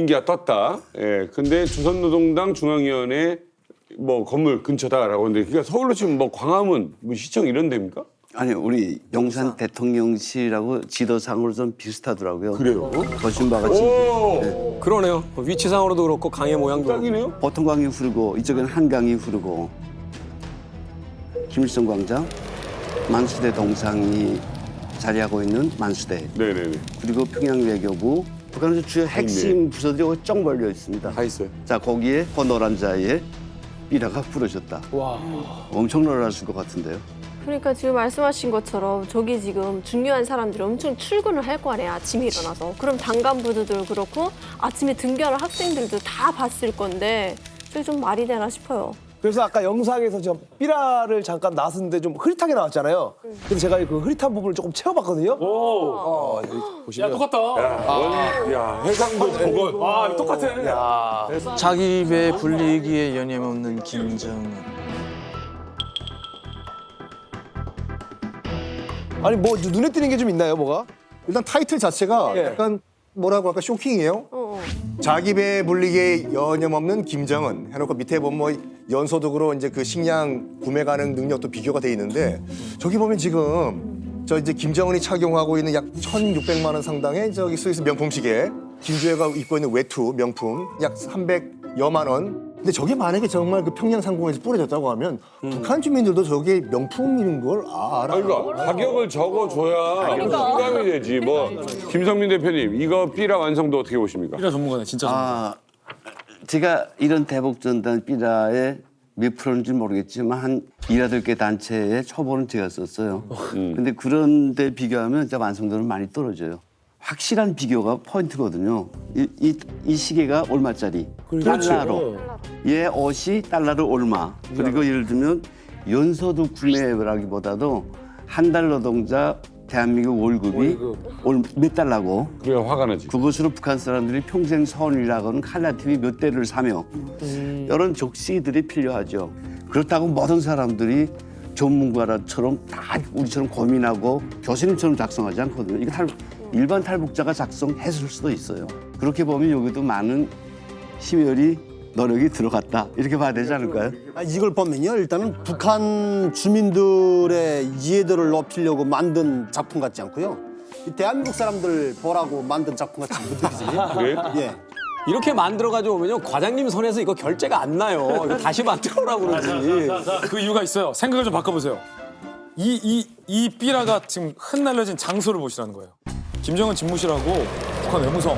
무인기가 떴다. 예, 근데 조선노동당 중앙위원회 뭐 건물 근처다라고 하는데, 그러니까 서울로 치면 뭐 광화문, 뭐 시청 이런 데입니까? 아니 우리 용산 대통령실하고 지도상으로 좀 비슷하더라고요. 그래요? 보신 바가 같이 오, 그러네요. 위치상으로도 그렇고 강의 모양도. 딱이네요. 보통강이 흐르고 이쪽에는 한강이 흐르고 김일성 광장, 만수대 동상이 자리하고 있는 만수대, 네네네. 그리고 평양외교부, 북한에서 주요 핵심 부서들이 여기 쫙 몰려 있습니다. 다 있어요. 자 거기에 노란 자에 삐라가 부러졌다. 와. 엄청 놀랐을 것 같은데요. 그러니까 지금 말씀하신 것처럼 저기 지금 중요한 사람들이 엄청 출근을 할 거 아니에요. 아침에 일어나서. 그럼 당간부들도 그렇고 아침에 등교하는 학생들도 다 봤을 건데 저게 좀 말이 되나 싶어요. 그래서 아까 영상에서 저 삐라를 잠깐 나왔는데 좀 흐릿하게 나왔잖아요. 그래서 제가 그 흐릿한 부분을 조금 채워봤거든요. 야 똑같다. 야, 해상도 보건. 아 똑같아. 자기 입에 불리기에 여념없는 김정은. 아니 뭐 눈에 띄는 게 좀 있나요, 뭐가? 일단 타이틀 자체가 예. 약간 뭐라고 할까 쇼킹이에요. 자기 배에 불리게 여념없는 김정은 해놓고 밑에 보면 뭐 연소득으로 이제 그 식량 구매 가능 능력도 비교가 돼 있는데 저기 보면 지금 저 이제 김정은이 착용하고 있는 약 1,600만 원 상당의 저기 스위스 명품 시계, 김주혜가 입고 있는 외투 명품 약 300여만 원. 근데 저게 만약에 정말 그 평양 상공에서 뿌려졌다고 하면 북한 주민들도 저게 명품인 걸 알아요. 그러니까 가격을 적어줘야 공감이 되지. 뭐 김성민 대표님, 이거 삐라 완성도 어떻게 보십니까? 삐라 전문가네 진짜. 아, 제가 이런 대북전단 삐라의 몇 프로인지 모르겠지만 한 2~8개 단체의 초보는 제가 썼어요. 근데 그런데 비교하면 진짜 완성도는 많이 떨어져요. 확실한 비교가 포인트거든요. 이 시계가 얼마짜리? 달러로. 얘 옷이 달러로 얼마? 그리고 예를 들면 연소득 구매라기보다도 한 달 노동자 대한민국 월급이 몇 달러고 그래야 화가 나지. 그것으로 북한 사람들이 평생 서울이라고는 칼라 TV 몇 대를 사며 이런 적시들이 필요하죠. 그렇다고 모든 사람들이 전문가처럼 다 우리처럼 고민하고 교수님처럼 작성하지 않거든요. 이거 일반 탈북자가 작성했을 수도 있어요. 그렇게 보면 여기도 많은 심혈이 노력이 들어갔다 이렇게 봐야 되지 않을까요? 이걸 보면요, 일단은 북한 주민들의 이해도를 높이려고 만든 작품 같지 않고요. 이 대한민국 사람들 보라고 만든 작품 같이 느껴지거든요. 그래? 예. 이렇게 만들어가지고 오면요 과장님 손에서 이거 결제가 안 나요. 이거 다시 만들어라고 그러지. 그 이유가 있어요. 생각을 좀 바꿔보세요. 이 삐라가 지금 흩날려진 장소를 보시라는 거예요. 김정은 집무실하고 북한 외무성,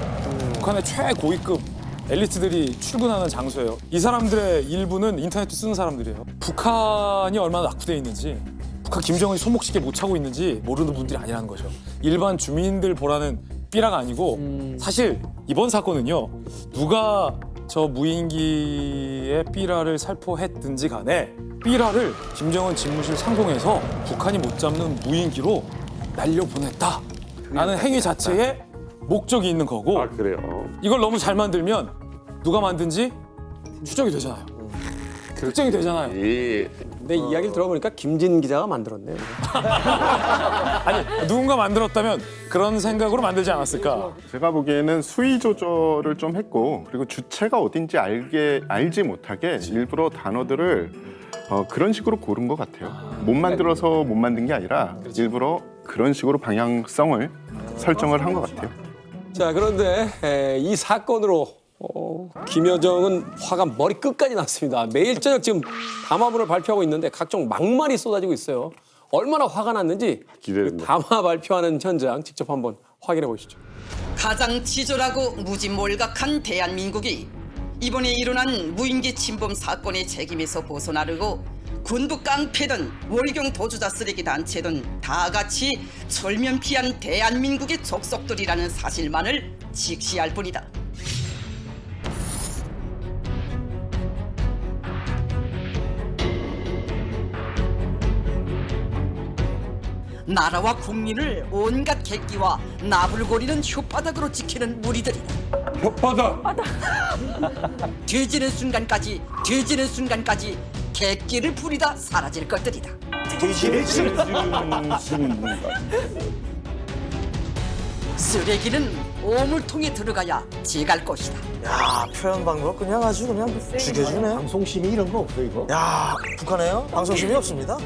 북한의 최고위급 엘리트들이 출근하는 장소예요. 이 사람들의 일부는 인터넷도 쓰는 사람들이에요. 북한이 얼마나 낙후되어 있는지, 북한 김정은이 손목 쉽게 못 차고 있는지 모르는 분들이 아니라는 거죠. 일반 주민들 보라는 삐라가 아니고 사실 이번 사건은요. 누가 저 무인기의 삐라를 살포했든지 간에 삐라를 김정은 집무실 상공에서 북한이 못 잡는 무인기로 날려보냈다라는 행위 자체에 목적이 있는 거고 아, 그래요. 이걸 너무 잘 만들면 누가 만든지 추적이 되잖아요. 특정이 되잖아요. 근데 이야기를 들어보니까 김진 기자가 만들었네요. 아니 누군가 만들었다면 그런 생각으로 만들지 않았을까? 제가 보기에는 수위 조절을 좀 했고 그리고 주체가 어딘지 알지 못하게 일부러 단어들을 그런 식으로 고른 것 같아요. 못 만들어서 못 만든 게 아니라 일부러 그런 식으로 방향성을 설정을 한 것 같아요. 자 그런데 이 사건으로 김여정은 화가 머리 끝까지 났습니다. 매일 저녁 지금 담화문을 발표하고 있는데 각종 막말이 쏟아지고 있어요. 얼마나 화가 났는지 기대된다. 담화 발표하는 현장 직접 한번 확인해 보시죠. 가장 치졸하고 무지몰각한 대한민국이 이번에 일어난 무인기 침범 사건의 책임에서 벗어나려고 군부 깡패든 월경 도주자 쓰레기 단체든 다 같이 철면피한 대한민국의 족속들이라는 사실만을 직시할 뿐이다. 나라와 국민을 온갖 객기와 나불거리는 혓바닥으로 지키는 무리들이다. 혓바닥. 뒤지는 순간까지 객기를 부리다 사라질 것들이다. 쓰레기는 오물통에 들어가야 제갈 것이다. 야, 표현 방법 그냥 아주 그냥 죽여주네. 방송심이 이런 거 없어 이거? 야, 북한에요? 방송심이 없습니다.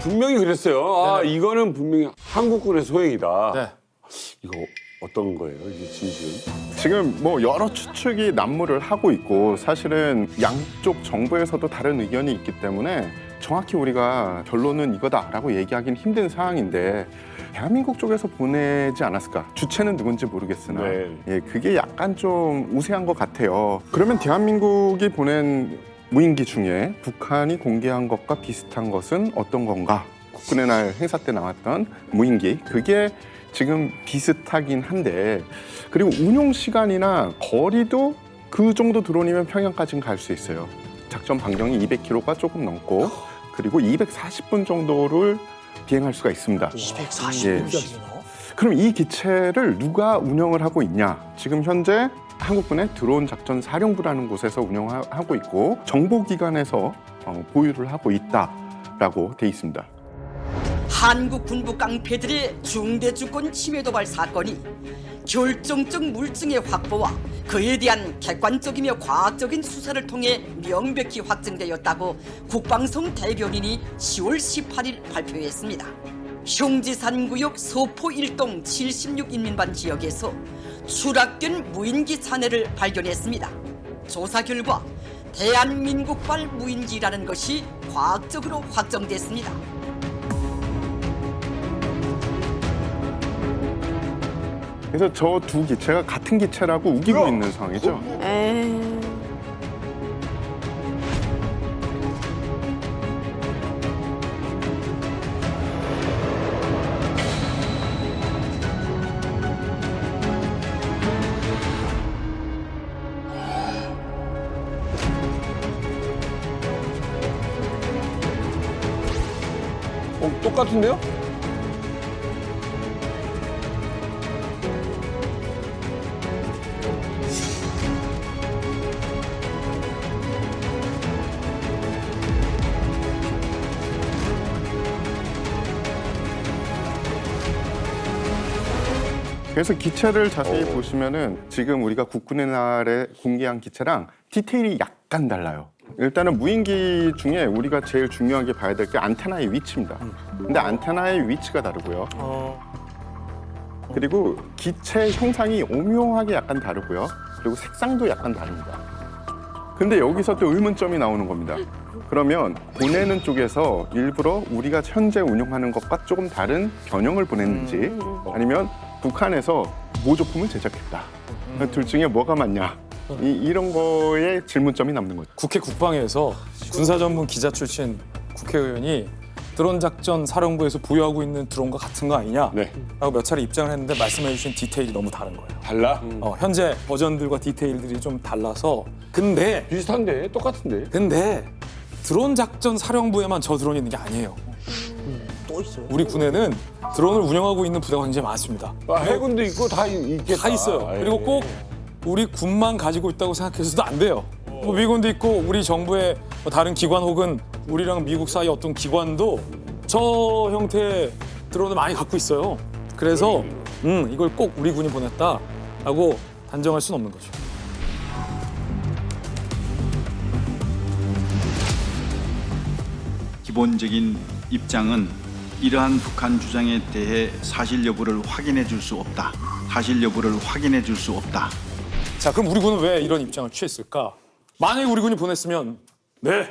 분명히 그랬어요. 아, 이거는 분명히 한국군의 소행이다. 네. 이거 어떤 거예요? 이게 진실은? 지금 뭐 여러 추측이 난무를 하고 있고 사실은 양쪽 정부에서도 다른 의견이 있기 때문에 정확히 우리가 결론은 이거다라고 얘기하기는 힘든 상황인데 대한민국 쪽에서 보내지 않았을까? 주체는 누군지 모르겠으나 네. 예, 그게 약간 좀 우세한 것 같아요. 그러면 대한민국이 보낸 무인기 중에 북한이 공개한 것과 비슷한 것은 어떤 건가? 국군의 날 행사 때 나왔던 무인기 그게 지금 비슷하긴 한데 그리고 운용 시간이나 거리도 그 정도 드론이면 평양까지는 갈 수 있어요. 작전 반경이 200km가 조금 넘고 그리고 240분 정도를 비행할 수가 있습니다. 240분이요? 그럼 이 기체를 누가 운영을 하고 있냐? 지금 현재 한국군의 드론 작전 사령부라는 곳에서 운영하고 있고 정보기관에서 보유를 하고 있다라고 돼 있습니다. 한국 군부 깡패들의 중대 주권 침해 도발 사건이 결정적 물증의 확보와 그에 대한 객관적이며 과학적인 수사를 통해 명백히 확정되었다고 국방성 대변인이 10월 18일 발표했습니다. 형지산구역 서포 1동 76인민반 지역에서 추락된 무인기 잔해를 발견했습니다. 조사 결과 대한민국발 무인기라는 것이 과학적으로 확정됐습니다. 그래서 저 두 기체가 같은 기체라고 우기고 있는 상황이죠. 에이. 똑같은데요? 그래서 기체를 자세히 보시면은 지금 우리가 국군의 날에 공개한 기체랑 디테일이 약간 달라요. 일단은 무인기 중에 우리가 제일 중요하게 봐야 될 게 안테나의 위치입니다. 근데 안테나의 위치가 다르고요. 그리고 기체 형상이 오묘하게 약간 다르고요. 그리고 색상도 약간 다릅니다. 근데 여기서 또 의문점이 나오는 겁니다. 그러면 보내는 쪽에서 일부러 우리가 현재 운용하는 것과 조금 다른 변형을 보냈는지 아니면 북한에서 모조품을 제작했다. 둘 중에 뭐가 맞냐? 이런 거에 질문점이 남는 거죠. 국회 국방에서 군사 전문 기자 출신 국회의원이 드론 작전 사령부에서 보유하고 있는 드론과 같은 거 아니냐? 네. 라고 몇 차례 입장을 했는데 말씀해 주신 디테일이 너무 다른 거예요. 달라? 현재 버전들과 디테일들이 좀 달라서 근데 비슷한데? 똑같은데? 드론 작전 사령부에만 저 드론이 있는 게 아니에요. 또 있어요? 우리 군에는 드론을 운영하고 있는 부대가 굉장히 많습니다. 아, 해군도 있고 다 있겠다. 다 있어요. 예. 그리고 꼭 우리 군만 가지고 있다고 생각해서도 안 돼요. 뭐 미군도 있고 우리 정부의 뭐 다른 기관 혹은 우리랑 미국 사이 어떤 기관도 저 형태의 드론을 많이 갖고 있어요. 그래서 이걸 꼭 우리 군이 보냈다라고 단정할 수는 없는 거죠. 기본적인 입장은 이러한 북한 주장에 대해 사실 여부를 확인해 줄 수 없다. 사실 여부를 확인해 줄 수 없다. 자, 그럼 우리 군은 왜 이런 입장을 취했을까? 만약에 우리 군이 보냈으면 네,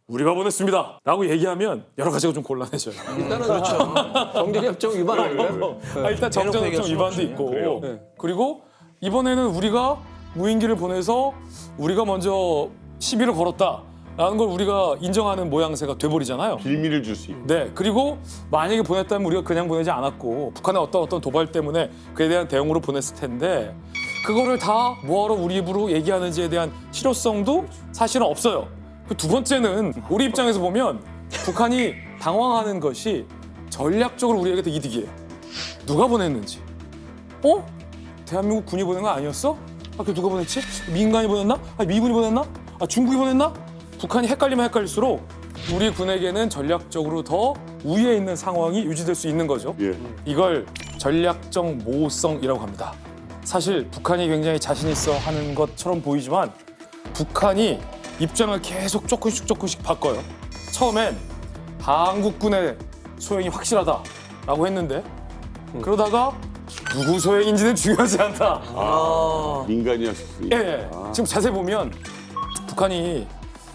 우리가 보냈습니다 라고 얘기하면 여러 가지가 좀 곤란해져요. 일단은 그렇죠. 정전협정 위반 아닌가요? 일단 정전협정 위반도 있고 그리고 이번에는 우리가 무인기를 보내서 우리가 먼저 시비를 걸었다라는 걸 우리가 인정하는 모양새가 돼버리잖아요. 빌미를 줄 수 있고. 네, 그리고 만약에 보냈다면 우리가 그냥 보내지 않았고 북한의 어떤 도발 때문에 그에 대한 대응으로 보냈을 텐데 그거를 다 뭐하러 우리 입으로 얘기하는지에 대한 실효성도 사실은 없어요. 그 두 번째는 우리 입장에서 보면 북한이 당황하는 것이 전략적으로 우리에게 더 이득이에요. 누가 보냈는지. 대한민국 군이 보낸 거 아니었어? 그 누가 보냈지? 민간이 보냈나? 미군이 보냈나? 중국이 보냈나? 북한이 헷갈리면 헷갈릴수록 우리 군에게는 전략적으로 더 우위에 있는 상황이 유지될 수 있는 거죠. 예. 이걸 전략적 모호성이라고 합니다. 사실 북한이 굉장히 자신 있어 하는 것처럼 보이지만 북한이 입장을 계속 조금씩 바꿔요. 처음엔 한국군의 소행이 확실하다라고 했는데 그러다가 누구 소행인지는 중요하지 않다. 민간이었을 수 있다. 예. 지금 자세히 보면 북한이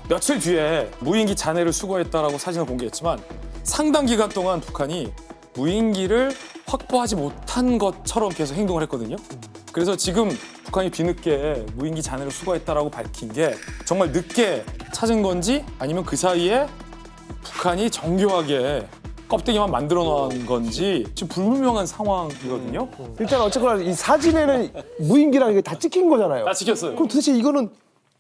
며칠 뒤에 무인기 잔해를 수거했다라고 사진을 공개했지만 상당 기간 동안 북한이 무인기를 확보하지 못한 것처럼 계속 행동을 했거든요. 그래서 지금 북한이 뒤늦게 무인기 잔해를 수거했다라고 밝힌 게 정말 늦게 찾은 건지 아니면 그 사이에 북한이 정교하게 껍데기만 만들어 놓은 건지 지금 불분명한 상황이거든요. 일단 어쨌거나 이 사진에는 무인기랑 이게 다 찍힌 거잖아요. 다 찍혔어요. 그럼 도대체 이거는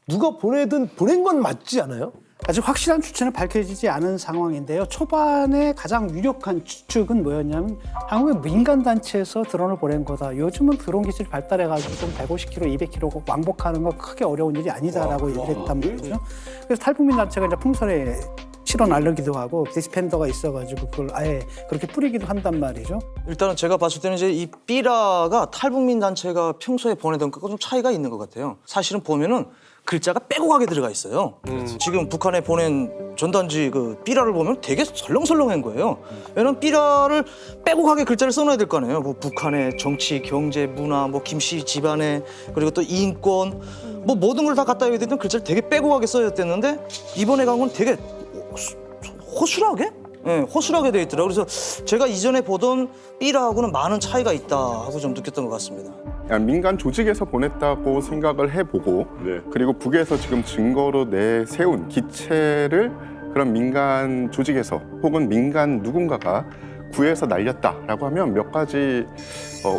누가 보내든 보낸 건 맞지 않아요? 아직 확실한 추측은 밝혀지지 않은 상황인데요. 초반에 가장 유력한 추측은 뭐였냐면 한국의 민간 단체에서 드론을 보낸 거다. 요즘은 드론 기술이 발달해가지고 150km, 200km 왕복하는 거 크게 어려운 일이 아니다라고 얘기를 했단 말이죠. 그래서 탈북민 단체가 이제 풍선에 실어 나르기도 하고 디스펜더가 있어가지고 그걸 아예 그렇게 뿌리기도 한단 말이죠. 일단은 제가 봤을 때는 이제 이 삐라가 탈북민 단체가 평소에 보내던 것과 좀 차이가 있는 것 같아요. 사실은 보면은 글자가 빼곡하게 들어가 있어요. 지금 북한에 보낸 전단지 그 삐라를 보면 되게 설렁설렁한 거예요. 왜냐면 삐라를 빼곡하게 글자를 써놔야 될 거 아니에요. 뭐 북한의 정치, 경제, 문화, 뭐 김씨 집안의 그리고 또 인권 뭐 모든 걸 다 갖다 해야 되던 글자를 되게 빼곡하게 써야 됐는데 이번에 간 건 되게 호술하게? 네, 호술하게 돼 있더라고요. 그래서 제가 이전에 보던 삐라하고는 많은 차이가 있다 하고 좀 느꼈던 것 같습니다. 민간 조직에서 보냈다고 생각을 해보고 네. 그리고 북에서 지금 증거로 내세운 기체를 그런 민간 조직에서 혹은 민간 누군가가 구해서 날렸다라고 하면 몇 가지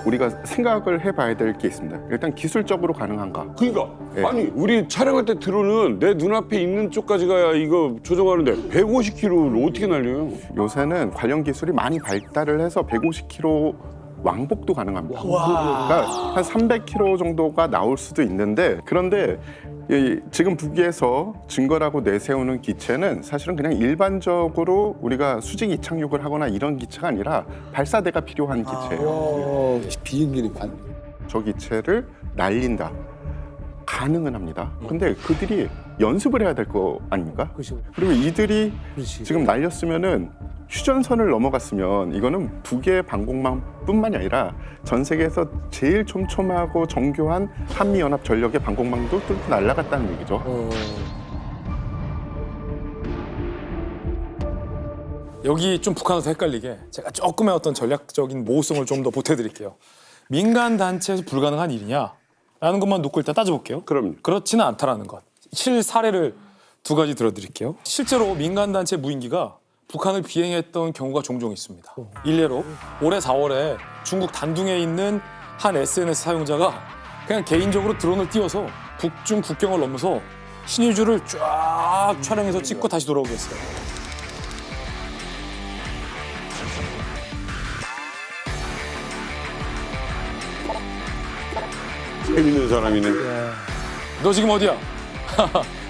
우리가 생각을 해봐야 될 게 있습니다. 일단 기술적으로 가능한가? 그러니까 예. 아니 우리 촬영할 때 드론은 내 눈앞에 있는 쪽까지가 이거 조정하는데 150km를 어떻게 날려요? 요새는 관련 기술이 많이 발달을 해서 150km 왕복도 가능합니다. 그러니까 한 300km 정도가 나올 수도 있는데 그런데 지금 북에서 증거라고 내세우는 기체는 사실은 그냥 일반적으로 우리가 수직 이착륙을 하거나 이런 기체가 아니라 발사대가 필요한 기체예요. 비행기는 저 기체를 날린다. 가능은 합니다. 근데 그들이 연습을 해야 될 거 아닙니까? 그리고 이들이 지금 날렸으면은 휴전선을 넘어갔으면 이거는 북의 방공망뿐만이 아니라 전 세계에서 제일 촘촘하고 정교한 한미연합 전력의 방공망도 뚫고 날아갔다는 얘기죠. 여기 좀 북한에서 헷갈리게 제가 조금의 어떤 전략적인 모호성을 좀 더 보태드릴게요. 민간 단체에서 불가능한 일이냐? 라는 것만 놓고 일단 따져볼게요. 그럼요. 그렇지는 않다라는 것. 실사례를 두 가지 들어드릴게요. 실제로 민간 단체 무인기가 북한을 비행했던 경우가 종종 있습니다. 일례로 올해 4월에 중국 단둥에 있는 한 SNS 사용자가 그냥 개인적으로 드론을 띄워서 북중 국경을 넘어서 신의주를 쫙 촬영해서 찍고 다시 돌아오게 했어요. 재밌는 사람이네. 너 지금 어디야?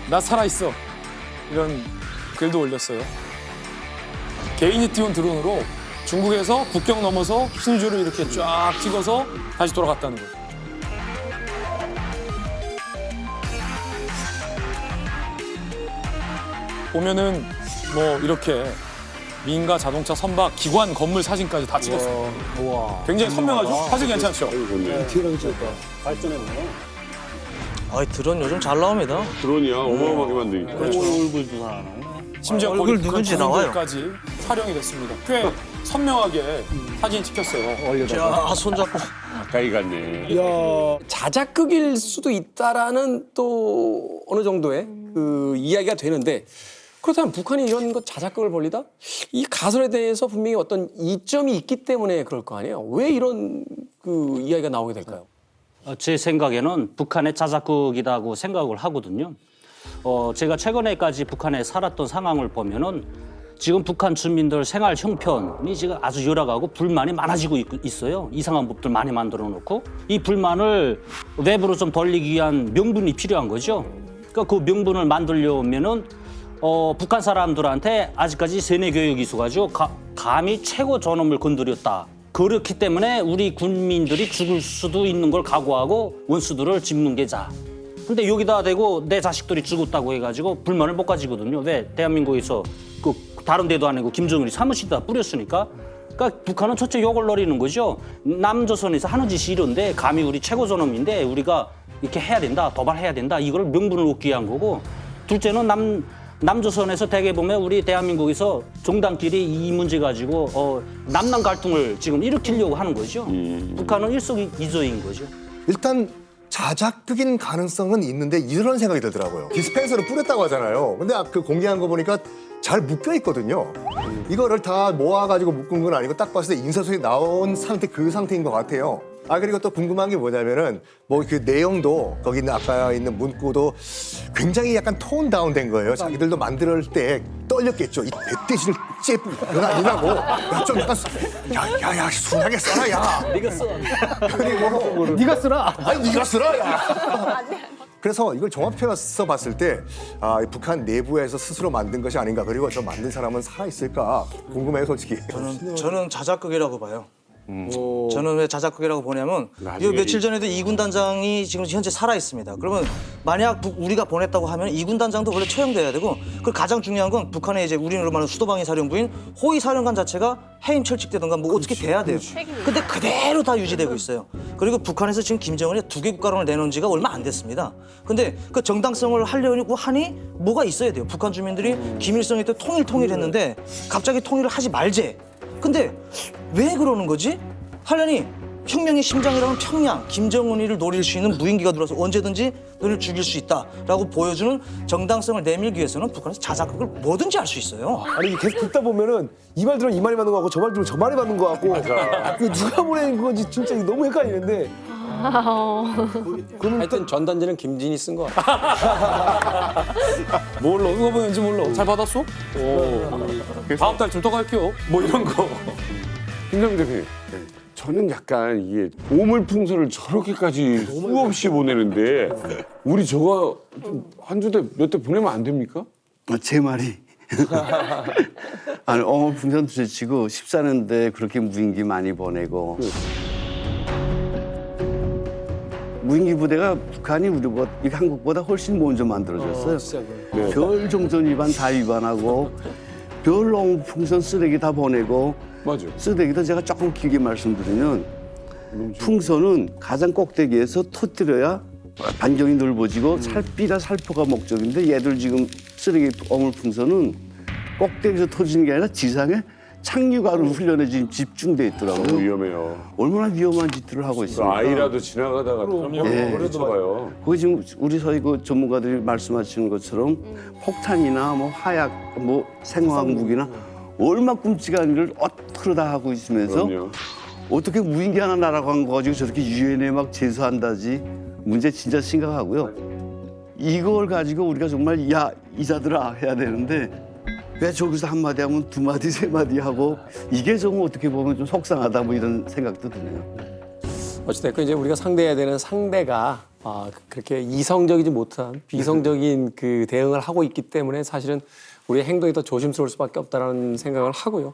나 살아있어. 이런 글도 올렸어요. 개인이 띄운 드론으로 중국에서 국경 넘어서 신주를 이렇게 쫙 찍어서 다시 돌아갔다는 거죠. 보면은 뭐 이렇게 민가 자동차 선박 기관 건물 사진까지 다 찍었어요. 굉장히 선명하죠? 사진 괜찮죠? 아, 드론 요즘 잘 나옵니다. 드론이야 어마어마하게 만드니까. 심지어 얼굴 거기 누군지 북한 나와요. 주민들까지 촬영이 됐습니다. 꽤 선명하게 사진이 찍혔어요. 자, 손잡고. 가까이 갔네. 자작극일 수도 있다라는 또 어느 정도의 그 이야기가 되는데 그렇다면 북한이 이런 것 자작극을 벌리다? 이 가설에 대해서 분명히 어떤 이점이 있기 때문에 그럴 거 아니에요? 왜 이런 그 이야기가 나오게 될까요? 제 생각에는 북한의 자작극이라고 생각을 하거든요. 제가 최근에까지 북한에 살았던 상황을 보면은 지금 북한 주민들 생활 형편이 지금 아주 열악하고 불만이 많아지고 있어요. 이상한 법들 많이 만들어 놓고 이 불만을 외부로 좀 돌리기 위한 명분이 필요한 거죠. 그러니까 그 명분을 만들려면은 북한 사람들한테 아직까지 세뇌 교육이 있어가지고 감히 최고 존엄을 건드렸다. 그렇기 때문에 우리 군민들이 죽을 수도 있는 걸 각오하고 원수들을 짚는 게 자. 근데 여기다 대고 내 자식들이 죽었다고 해가지고 불만을 못 가지거든요. 왜? 대한민국에서 그 다른 데도 아니고 김정일이 사무실에다 뿌렸으니까. 그러니까 북한은 첫째 욕을 노리는 거죠. 남조선에서 하는 짓이 이런데 감히 우리 최고 존엄인데 우리가 이렇게 해야 된다, 도발해야 된다. 이걸 명분을 얻기 위한 거고. 둘째는 남조선에서 대개 보면 우리 대한민국에서 종단끼리 이 문제 가지고 남남 갈등을 지금 일으키려고 하는 거죠. 북한은 일석이조인 거죠. 일단 자작극인 가능성은 있는데 이런 생각이 들더라고요. 디스펜서를 뿌렸다고 하잖아요. 근데 그 공개한 거 보니까 잘 묶여 있거든요. 이거를 다 모아가지고 묶은 건 아니고 딱 봤을 때 인쇄소에 나온 상태, 그 상태인 것 같아요. 그리고 또 궁금한 게 뭐냐면은 뭐 그 내용도 거기 있는 아까 있는 문구도 굉장히 약간 톤 다운된 거예요. 자기들도 만들 때 떨렸겠죠. 이 뱃돼지를 째고 그건 아니라고. 야, 좀 약간 야야야 순하게 써라 야. 네가 써. 그리고 네가 쓰라. 아니 네가 쓰라 야. 그래서 이걸 종합해서 봤을 때 북한 내부에서 스스로 만든 것이 아닌가. 그리고 저 만든 사람은 살아 있을까 궁금해요, 솔직히. 저는 자작극이라고 봐요. 저는 왜 자작극이라고 보냐면 이 며칠 전에도 이군 단장이 지금 현재 살아 있습니다. 그러면 만약 우리가 보냈다고 하면 이군 단장도 원래 처형돼야 되고 그 가장 중요한 건 북한의 이제 우리로 말하는 수도방위 사령부인 호위 사령관 자체가 해임 철칙되던가 뭐 어떻게 돼야 돼요. 근데 그대로 다 유지되고 있어요. 그리고 북한에서 지금 김정은이 2개 국가론을 내놓은 지가 얼마 안 됐습니다. 근데 그 정당성을 하려고 하니 뭐가 있어야 돼요. 북한 주민들이 김일성이 때 통일했는데 갑자기 통일을 하지 말재. 근데 왜 그러는 거지? 하려니 혁명의 심장이라면 평양, 김정은이를 노릴 수 있는 무인기가 들어서 언제든지 너를 죽일 수 있다라고 보여주는 정당성을 내밀기 위해서는 북한에서 자작극을 뭐든지 할 수 있어요. 아니 계속 듣다 보면은 이 말 들으면 이 말이 맞는 거 같고 저 말 들으면 저 말이 맞는 거 같고 그 누가 보낸 건지 진짜 너무 헷갈리는데. 하여튼 전단지는 김진이 쓴 거 같아. 몰라. 누가 보낸지 몰라. 잘 받았어? 오. 다음 달 출동할게요. 뭐 이런 거. 김남 대표님, 저는 약간 이게 오물풍선을 저렇게까지 수없이 보내는데 우리 저거 한 주대 몇 대 보내면 안 됩니까? 제 말이 아니 어물풍선 두째치고 14년대 그렇게 무인기 많이 보내고 무인기 부대가 북한이 우리보다 한국보다 훨씬 먼저 만들어졌어요. 별 종전 위반 다 위반하고 별 어물풍선 쓰레기 다 보내고 맞아. 쓰레기도 제가 조금 길게 말씀드리면 풍선은 가장 꼭대기에서 터뜨려야 반경이 넓어지고 삐라 살포가 목적인데 얘들 지금 쓰레기 어물풍선은 꼭대기에서 터지는 게 아니라 지상에 착륙하는 훈련에 지금 집중돼 있더라고요. 위험해요. 얼마나 위험한 짓들을 하고 있습니까? 아이라도 지나가다가 그래도 거기 지금 우리 서희 그 전문가들이 말씀하시는 것처럼 폭탄이나 뭐 화약, 뭐 생화학 무기나 얼마 끔찍한 일을 어떻게 다 하고 있으면서 그럼요. 어떻게 무인기 하나 날아간 거 가지고 저렇게 유엔에 막 제소한다지. 문제 진짜 심각하고요. 이걸 가지고 우리가 정말 야 이자들아 해야 되는데 왜 저기서 한마디 하면 두 마디 세 마디 하고 이게 좀 어떻게 보면 좀 속상하다 뭐 이런 생각도 드네요. 어찌됐건 이제 우리가 상대해야 되는 상대가 그렇게 이성적이지 못한 비성적인 그 대응을 하고 있기 때문에 사실은 우리의 행동이 더 조심스러울 수밖에 없다는 생각을 하고요.